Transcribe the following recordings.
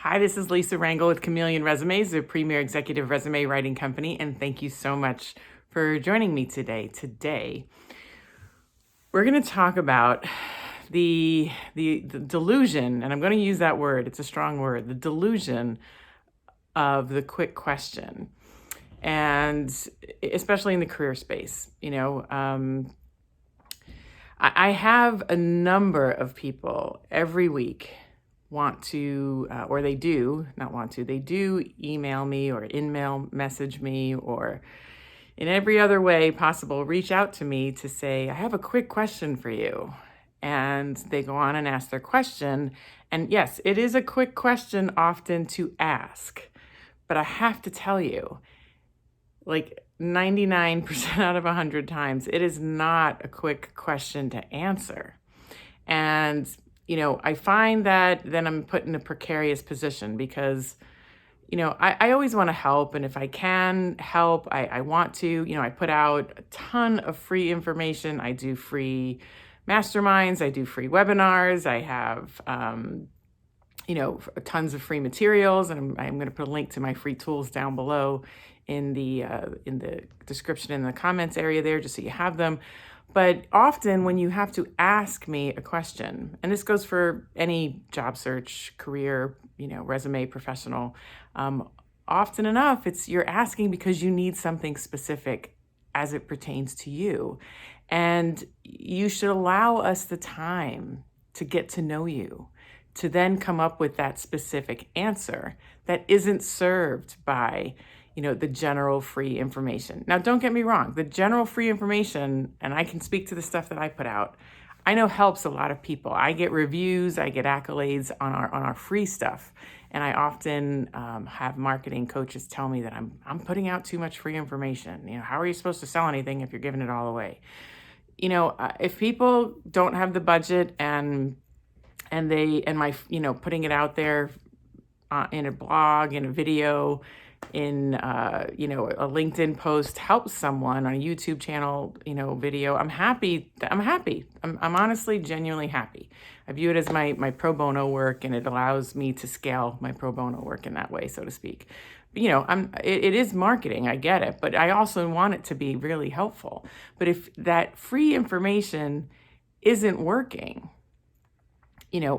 Hi, this is Lisa Rangel with Chameleon Resumes, the premier executive resume writing company, and thank you so much for joining me today. Today, we're going to talk about the delusion, and I'm going to use that word. It's a strong word. The delusion of the quick question, and especially in the career space. I have a number of people every week want to, or they do, not want to, they do email me or in-mail message me or in every other way possible, reach out to me to say, I have a quick question for you. And they go on and ask their question. And yes, it is a quick question often to ask, but I have to tell you, like 99% out of 100 times, it is not a quick question to answer. And I find that then I'm put in a precarious position because, I always want to help. And if I can help, I want to. I put out a ton of free information. I do free masterminds. I do free webinars. I have, tons of free materials. And I'm going to put a link to my free tools down below in the description in the comments area there, just so you have them. But often when you have to ask me a question, and this goes for any job search, career, resume, professional, often enough, you're asking because you need something specific as it pertains to you. And you should allow us the time to get to know you, to then come up with that specific answer that isn't served by the general free information. Now, don't get me wrong, the general free information, and I can speak to the stuff that I put out, I know helps a lot of people. I get reviews, I get accolades on our free stuff. And I often have marketing coaches tell me that I'm putting out too much free information. How are you supposed to sell anything if you're giving it all away? If people don't have the budget and my putting it out there in a blog, in a video, in a LinkedIn post helps someone on a YouTube channel, video, I'm happy. I'm honestly genuinely happy. I view it as my pro bono work, and it allows me to scale my pro bono work in that way, so to speak. It is marketing, I get it, but I also want it to be really helpful. But if that free information isn't working,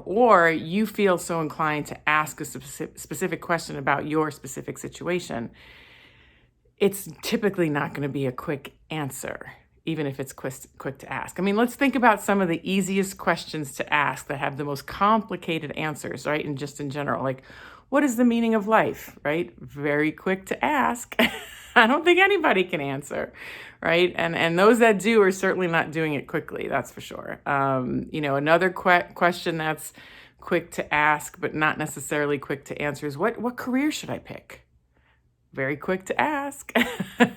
or you feel so inclined to ask a specific question about your specific situation, it's typically not going to be a quick answer, even if it's quick to ask. I mean, let's think about some of the easiest questions to ask that have the most complicated answers, right? And just in general, like, what is the meaning of life, right? Very quick to ask. I don't think anybody can answer, right? And those that do are certainly not doing it quickly, that's for sure. Another question that's quick to ask, but not necessarily quick to answer is what career should I pick? Very quick to ask,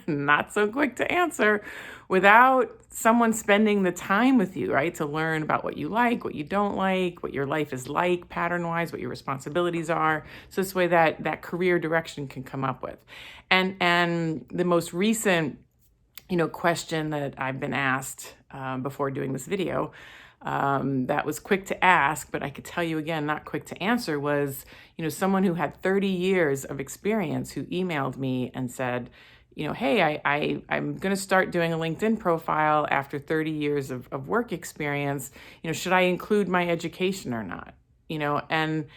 not so quick to answer, without someone spending the time with you, right? To learn about what you like, what you don't like, what your life is like pattern-wise, what your responsibilities are. So this way that career direction can come up with. And the most recent, question that I've been asked before doing this video, that was quick to ask, but I could tell you again, not quick to answer, was, someone who had 30 years of experience who emailed me and said, hey, I'm going to start doing a LinkedIn profile after 30 years of work experience. Should I include my education or not? And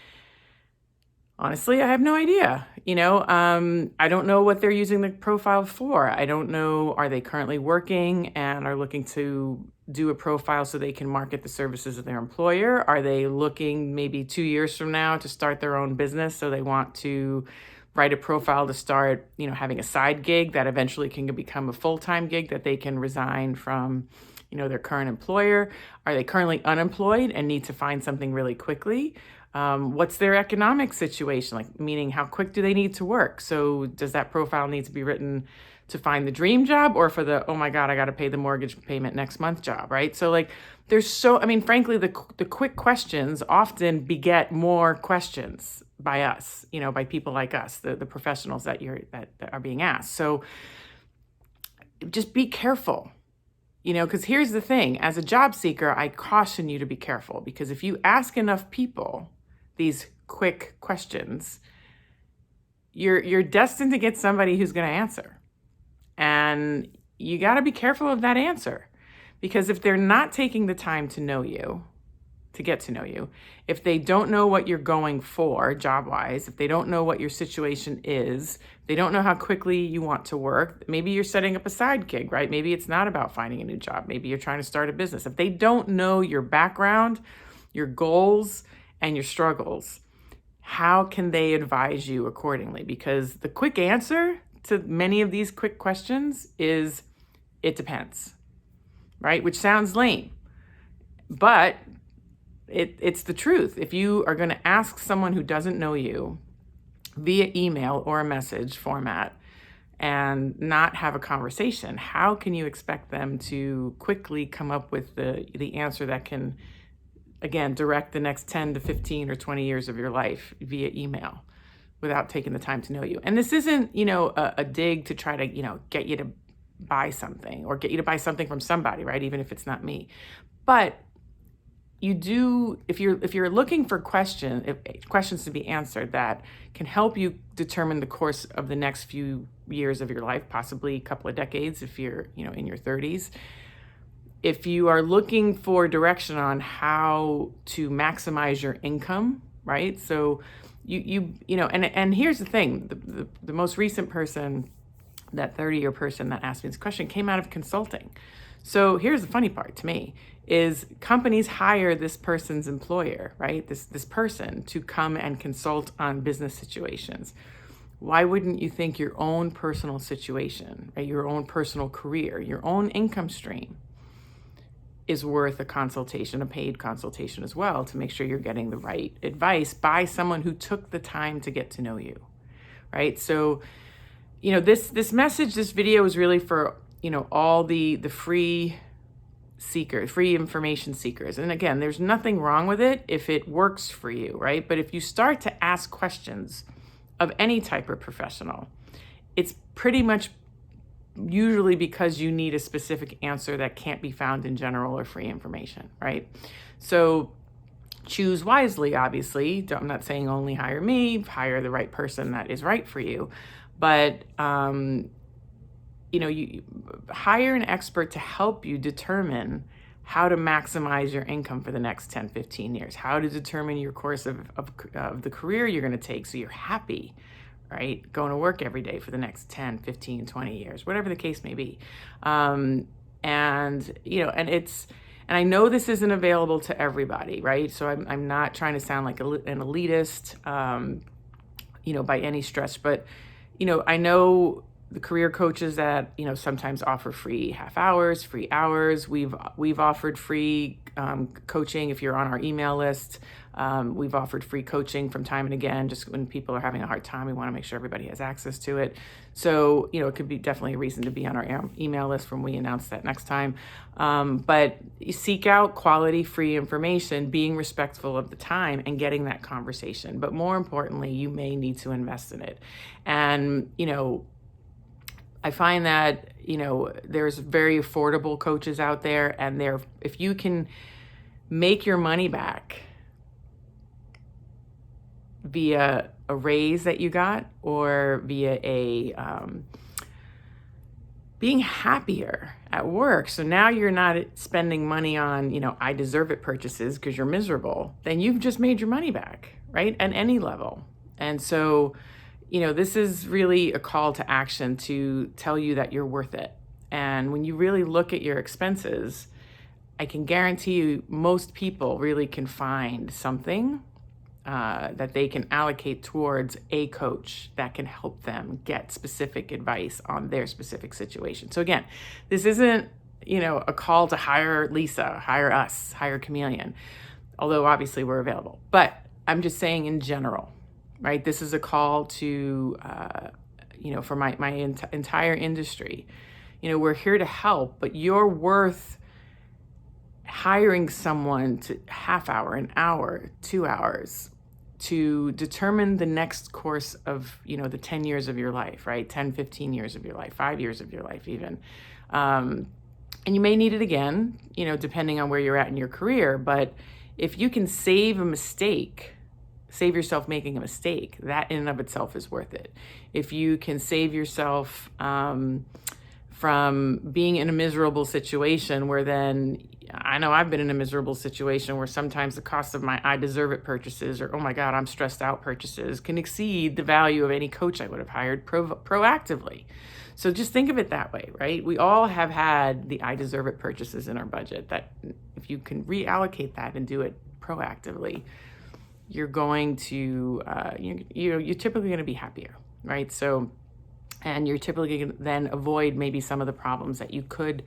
honestly, I have no idea. I don't know what they're using the profile for. I don't know, are they currently working and are looking to do a profile so they can market the services of their employer? Are they looking maybe 2 years from now to start their own business, so they want to write a profile to start, having a side gig that eventually can become a full-time gig that they can resign from, their current employer? Are they currently unemployed and need to find something really quickly? What's their economic situation like? Meaning, how quick do they need to work? So does that profile need to be written to find the dream job, or for the, oh my God, I got to pay the mortgage payment next month job, right? So frankly, the quick questions often beget more questions by us, by people like us, the professionals that are being asked. So just be careful. Because here's the thing, as a job seeker, I caution you to be careful, because if you ask enough people these quick questions, you're destined to get somebody who's going to answer. And you got to be careful of that answer, because if they're not taking the time to know you, to get to know you, if they don't know what you're going for job-wise, if they don't know what your situation is, they don't know how quickly you want to work, maybe you're setting up a side gig, right? Maybe it's not about finding a new job. Maybe you're trying to start a business. If they don't know your background, your goals, and your struggles, how can they advise you accordingly? Because the quick answer to many of these quick questions is, it depends, right? Which sounds lame, but it's the truth. If you are going to ask someone who doesn't know you via email or a message format and not have a conversation, how can you expect them to quickly come up with the answer that can, again, direct the next 10 to 15 or 20 years of your life via email without taking the time to know you? And this isn't, a dig to try to, get you to buy something or get you to buy something from somebody, right? Even if it's not me. But you do, if you're looking for questions to be answered that can help you determine the course of the next few years of your life, possibly a couple of decades if you're, in your 30s. If you are looking for direction on how to maximize your income, right? So and here's the thing, the most recent person, that 30-year person that asked me this question, came out of consulting. So here's the funny part to me is companies hire this person's employer, right? This person to come and consult on business situations. Why wouldn't you think your own personal situation, right? Your own personal career, your own income stream is worth a consultation, a paid consultation as well, to make sure you're getting the right advice by someone who took the time to get to know you, right? So, this message, this video is really for, all the free information seekers. And again, there's nothing wrong with it if it works for you, right? But if you start to ask questions of any type of professional, it's pretty much usually because you need a specific answer that can't be found in general or free information, right? So choose wisely, obviously. I'm not saying only hire me, hire the right person that is right for you. But, you hire an expert to help you determine how to maximize your income for the next 10, 15 years, how to determine your course of the career you're going to take so you're happy, right? Going to work every day for the next 10, 15, 20 years, whatever the case may be. And I know this isn't available to everybody, right? So I'm not trying to sound like an elitist, by any stretch, but, I know the career coaches that, sometimes offer free half hours, free hours. We've offered free coaching if you're on our email list. We've offered free coaching from time and again, just when people are having a hard time, we want to make sure everybody has access to it. So, it could be definitely a reason to be on our email list when we announce that next time. But you seek out quality free information, being respectful of the time and getting that conversation. But more importantly, you may need to invest in it. And, I find that, there's very affordable coaches out there, and if you can make your money back via a raise that you got or via being happier at work. So now you're not spending money on, I deserve it purchases because you're miserable. Then you've just made your money back, right? At any level. And so, this is really a call to action to tell you that you're worth it. And when you really look at your expenses, I can guarantee you most people really can find something that they can allocate towards a coach that can help them get specific advice on their specific situation. So again, this isn't, a call to hire Lisa, hire us, hire Chameleon, although obviously we're available. But I'm just saying in general, right? This is a call to, for my entire industry. We're here to help, but you're worth hiring someone to half hour, an hour, 2 hours to determine the next course of, the 10 years of your life, right? 10, 15 years of your life, 5 years of your life even. And you may need it again, depending on where you're at in your career. But if you can save a mistake save yourself making a mistake, that in and of itself is worth it. If you can save yourself from being in a miserable situation where then, I know I've been in a miserable situation where sometimes the cost of my I deserve it purchases, or oh my God, I'm stressed out purchases, can exceed the value of any coach I would have hired proactively. So just think of it that way, right? We all have had the I deserve it purchases in our budget. That if you can reallocate that and do it proactively, you're going to, you're typically going to be happier, right? So, and you're typically going to then avoid maybe some of the problems that you could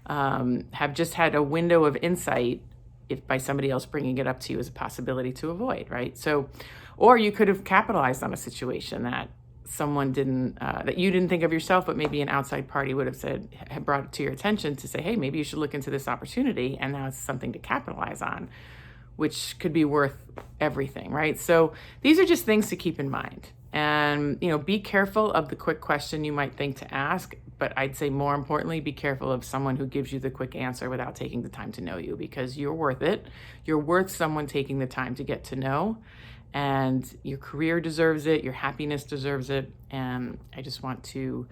have just had a window of insight if by somebody else bringing it up to you as a possibility to avoid, right? So, or you could have capitalized on a situation that someone didn't, that you didn't think of yourself, but maybe an outside party would have said, had brought it to your attention to say, hey, maybe you should look into this opportunity. And now it's something to capitalize on, which could be worth everything, right? So these are just things to keep in mind. And, be careful of the quick question you might think to ask, but I'd say more importantly, be careful of someone who gives you the quick answer without taking the time to know you, because you're worth it. You're worth someone taking the time to get to know, and your career deserves it. Your happiness deserves it. And I just want to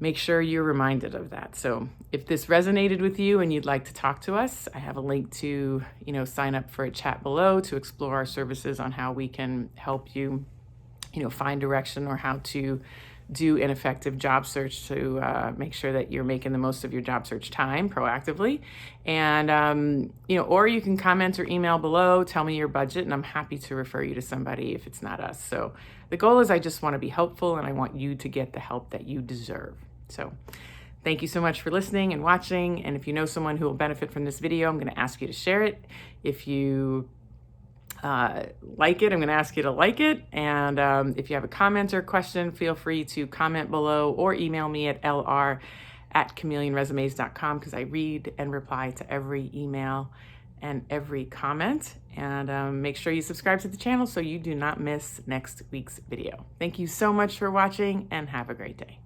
make sure you're reminded of that. So if this resonated with you and you'd like to talk to us, I have a link to, sign up for a chat below to explore our services on how we can help you, find direction or how to do an effective job search to make sure that you're making the most of your job search time proactively. And, or you can comment or email below, tell me your budget, and I'm happy to refer you to somebody if it's not us. So the goal is I just want to be helpful, and I want you to get the help that you deserve. So thank you so much for listening and watching. And if you know someone who will benefit from this video, I'm going to ask you to share it. If you like it, I'm going to ask you to like it. And if you have a comment or question, feel free to comment below or email me at lr@chameleonresumes.com, because I read and reply to every email and every comment. And make sure you subscribe to the channel so you do not miss next week's video. Thank you so much for watching, and have a great day.